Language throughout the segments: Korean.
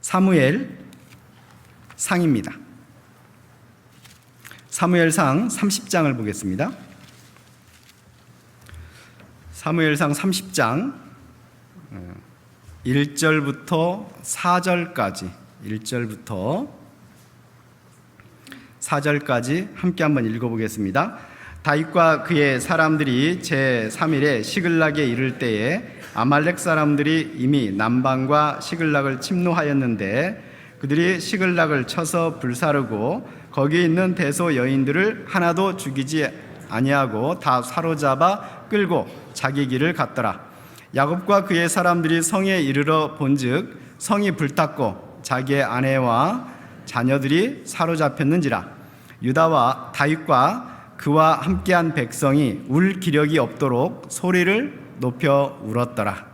사무엘 상입니다. 사무엘상 30장을 보겠습니다. 사무엘상 30장 1절부터 4절까지 1절부터 4절까지 함께 한번 읽어보겠습니다. 다윗과 그의 사람들이 제3일에 시글락에 이를 때에 아말렉 사람들이 이미 남방과 시글락을 침노하였는데 그들이 시글락을 쳐서 불사르고 거기 있는 대소 여인들을 하나도 죽이지 아니하고 다 사로잡아 끌고 자기 길을 갔더라. 야곱과 그의 사람들이 성에 이르러 본즉 성이 불탔고 자기의 아내와 자녀들이 사로잡혔는지라. 유다와 다윗과 그와 함께한 백성이 울 기력이 없도록 소리를 높여 울었더라.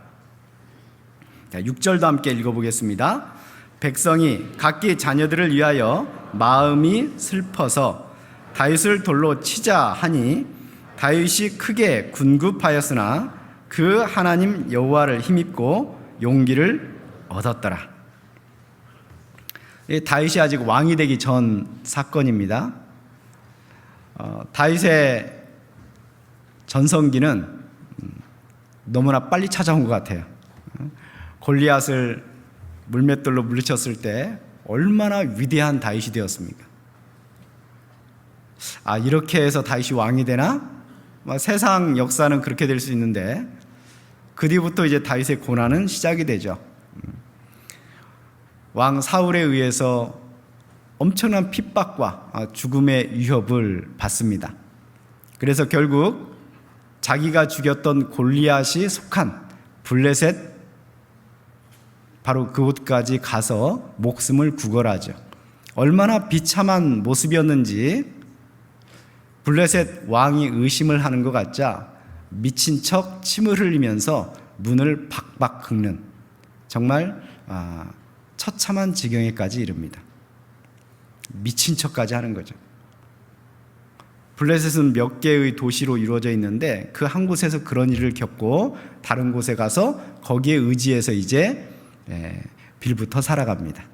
6절도 함께 읽어보겠습니다. 백성이 각기 자녀들을 위하여 마음이 슬퍼서 다윗을 돌로 치자 하니 다윗이 크게 군급하였으나 그 하나님 여호와를 힘입고 용기를 얻었더라. 다윗이 아직 왕이 되기 전 사건입니다. 다윗의 전성기는 너무나 빨리 찾아온 것 같아요. 골리앗을 물맷돌로 물리쳤을 때 얼마나 위대한 다윗이 되었습니까? 이렇게 해서 다윗이 왕이 되나? 세상 역사는 그렇게 될 수 있는데 그 뒤부터 이제 다윗의 고난은 시작이 되죠. 왕 사울에 의해서 엄청난 핍박과 죽음의 위협을 받습니다. 그래서 결국 자기가 죽였던 골리앗이 속한 블레셋 바로 그곳까지 가서 목숨을 구걸하죠. 얼마나 비참한 모습이었는지 블레셋 왕이 의심을 하는 것 같자 미친 척 침을 흘리면서 문을 박박 긁는 정말 처참한 지경에까지 이릅니다. 미친 척까지 하는 거죠. 블레셋은 몇 개의 도시로 이루어져 있는데 그 한 곳에서 그런 일을 겪고 다른 곳에 가서 거기에 의지해서 이제 빌부터 살아갑니다.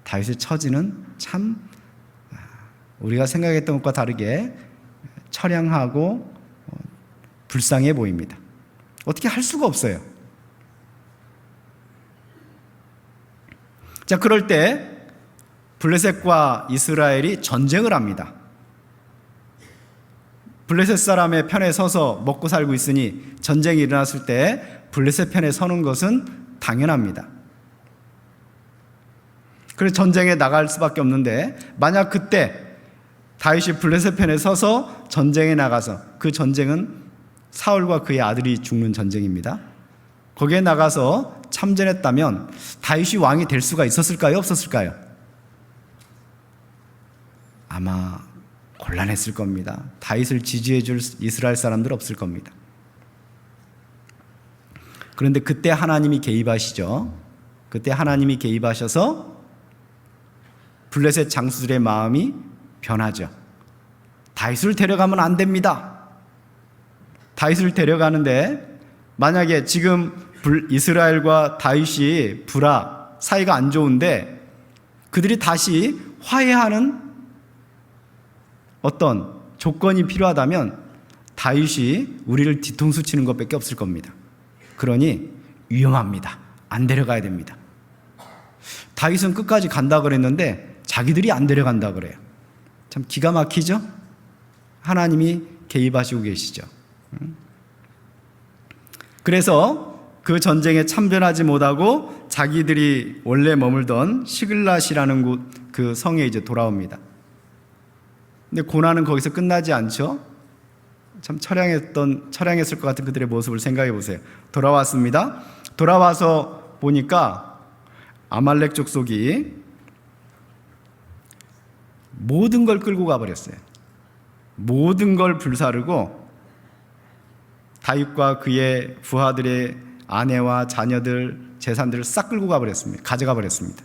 다윗의 처지는 참 우리가 생각했던 것과 다르게 처량하고 불쌍해 보입니다. 어떻게 할 수가 없어요. 자, 그럴 때 블레셋과 이스라엘이 전쟁을 합니다. 블레셋 사람의 편에 서서 먹고 살고 있으니 전쟁이 일어났을 때 블레셋 편에 서는 것은 당연합니다. 그래서 전쟁에 나갈 수밖에 없는데 만약 그때 다윗이 블레셋 편에 서서 전쟁에 나가서 그 전쟁은 사울과 그의 아들이 죽는 전쟁입니다. 거기에 나가서 참전했다면 다윗이 왕이 될 수가 있었을까요? 없었을까요? 아마 곤란했을 겁니다. 다윗을 지지해 줄 이스라엘 사람들 없을 겁니다. 그런데 그때 하나님이 개입하시죠. 그때 하나님이 개입하셔서 블레셋 장수들의 마음이 변하죠. 다윗을 데려가면 안 됩니다. 다윗을 데려가는데 만약에 지금 이스라엘과 다윗이 사이가 안 좋은데 그들이 다시 화해하는 어떤 조건이 필요하다면 다윗이 우리를 뒤통수 치는 것밖에 없을 겁니다. 그러니 위험합니다. 안 데려가야 됩니다. 다윗은 끝까지 간다 그랬는데 자기들이 안 데려간다 그래요. 참 기가 막히죠? 하나님이 개입하시고 계시죠. 그래서 그 전쟁에 참전하지 못하고 자기들이 원래 머물던 시글랏이라는 그 성에 이제 돌아옵니다. 근데 고난은 거기서 끝나지 않죠? 참 처량했을 것 같은 그들의 모습을 생각해 보세요. 돌아왔습니다. 돌아와서 보니까 아말렉 족속이 모든 걸 끌고 가버렸어요. 모든 걸 불사르고 다윗과 그의 부하들의 아내와 자녀들, 재산들을 싹 끌고 가버렸습니다. 가져가 버렸습니다.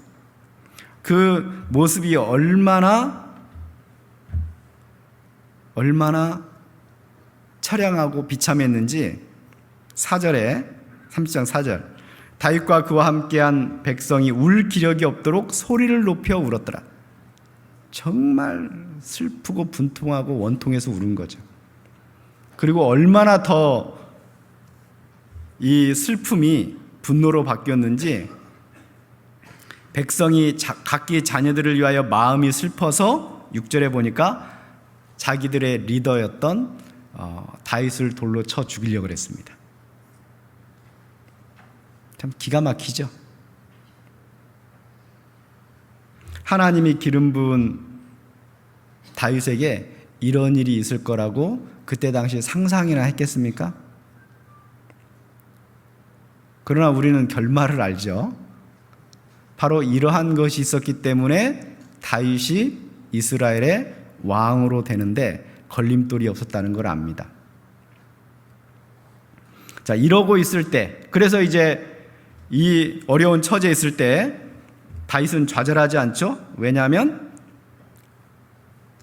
그 모습이 얼마나 처량하고 비참했는지 30장 4절 다윗과 그와 함께한 백성이 울 기력이 없도록 소리를 높여 울었더라. 정말 슬프고 분통하고 원통해서 우는 거죠. 그리고 얼마나 더 이 슬픔이 분노로 바뀌었는지, 백성이 각기 자녀들을 위하여 마음이 슬퍼서 6절에 보니까 자기들의 리더였던 다윗을 돌로 쳐 죽이려고 했습니다. 참 기가 막히죠. 하나님이 기름 부은 다윗에게 이런 일이 있을 거라고 그때 당시 상상이나 했겠습니까? 그러나 우리는 결말을 알죠. 바로 이러한 것이 있었기 때문에 다윗이 이스라엘의 왕으로 되는데 걸림돌이 없었다는 걸 압니다. 자, 이러고 있을 때, 그래서 이제 이 어려운 처지에 있을 때 다윗은 좌절하지 않죠. 왜냐하면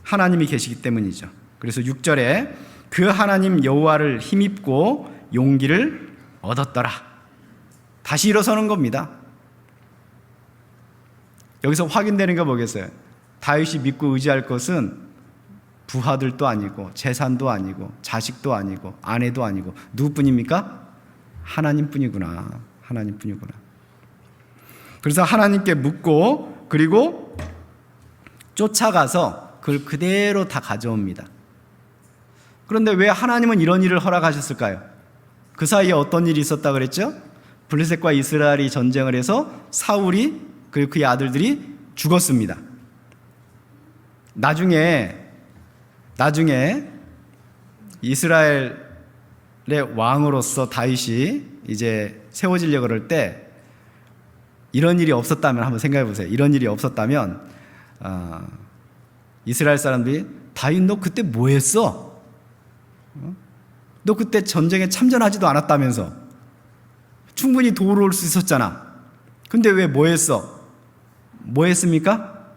하나님이 계시기 때문이죠. 그래서 6절에 그 하나님 여호와를 힘입고 용기를 얻었더라. 다시 일어서는 겁니다. 여기서 확인되는 게 뭐겠어요? 다윗이 믿고 의지할 것은 부하들도 아니고 재산도 아니고 자식도 아니고 아내도 아니고 누구뿐입니까? 하나님뿐이구나. 하나님뿐이구나. 그래서 하나님께 묻고 그리고 쫓아가서 그걸 그대로 다 가져옵니다. 그런데 왜 하나님은 이런 일을 허락하셨을까요? 그 사이에 어떤 일이 있었다 그랬죠? 블레셋과 이스라엘이 전쟁을 해서 사울이 그리고 그의 아들들이 죽었습니다. 나중에 이스라엘의 왕으로서 다윗이 이제 세워지려고 그럴 때 이런 일이 없었다면 한번 생각해 보세요. 이런 일이 없었다면 이스라엘 사람들이 다윗 너 그때 뭐 했어? 너 그때 전쟁에 참전하지도 않았다면서 충분히 도우러 올 수 있었잖아. 근데 왜 뭐 했어? 뭐 했습니까?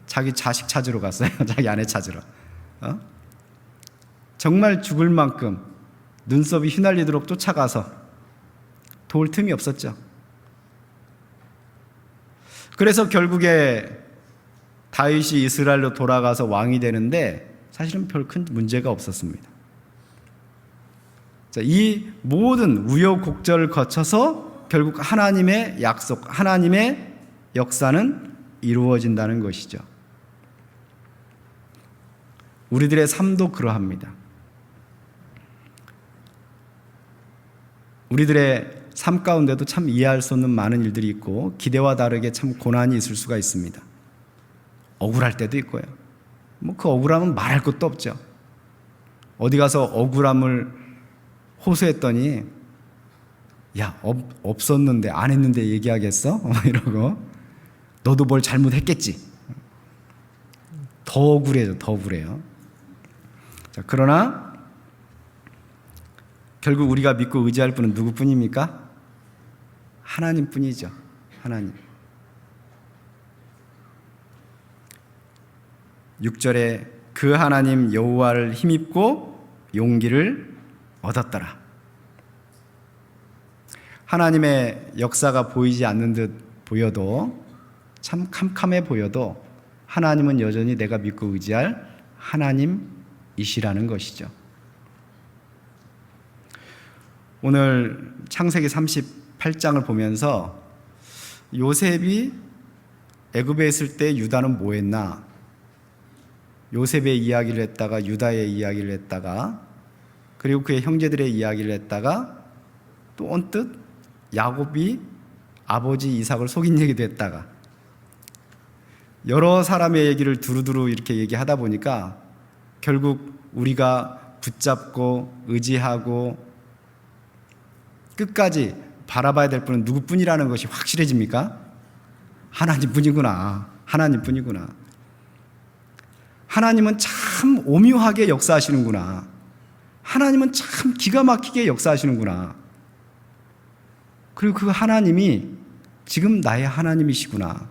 자기 자식 찾으러 갔어요. 자기 아내 찾으러. 정말 죽을 만큼 눈썹이 휘날리도록 쫓아가서 도울 틈이 없었죠. 그래서 결국에 다윗이 이스라엘로 돌아가서 왕이 되는데 사실은 별 큰 문제가 없었습니다. 자, 이 모든 우여곡절을 거쳐서 결국 하나님의 약속, 하나님의 역사는 이루어진다는 것이죠. 우리들의 삶도 그러합니다. 우리들의 삶 가운데도 참 이해할 수 없는 많은 일들이 있고 기대와 다르게 참 고난이 있을 수가 있습니다. 억울할 때도 있고요. 그 억울함은 말할 것도 없죠. 어디 가서 억울함을 호소했더니 야 없었는데 안 했는데 얘기하겠어? 이러고 너도 뭘 잘못했겠지. 더 억울해요. 더 억울해요. 자, 그러나 결국 우리가 믿고 의지할 분은 누구뿐입니까? 하나님뿐이죠. 하나님. 6절에 그 하나님 여호와를 힘입고 용기를 얻었더라. 하나님의 역사가 보이지 않는 듯 보여도 참 캄캄해 보여도 하나님은 여전히 내가 믿고 의지할 하나님이시라는 것이죠. 오늘 창세기 38장을 보면서 요셉이 애굽에 있을 때 유다는 뭐 했나? 요셉의 이야기를 했다가 유다의 이야기를 했다가 그리고 그의 형제들의 이야기를 했다가 또 언뜻 야곱이 아버지 이삭을 속인 얘기도 했다가 여러 사람의 얘기를 두루두루 이렇게 얘기하다 보니까 결국 우리가 붙잡고 의지하고 끝까지 바라봐야 될 분은 누구뿐이라는 것이 확실해집니까? 하나님뿐이구나. 하나님뿐이구나. 하나님은 참 오묘하게 역사하시는구나. 하나님은 참 기가 막히게 역사하시는구나. 그리고 그 하나님이 지금 나의 하나님이시구나.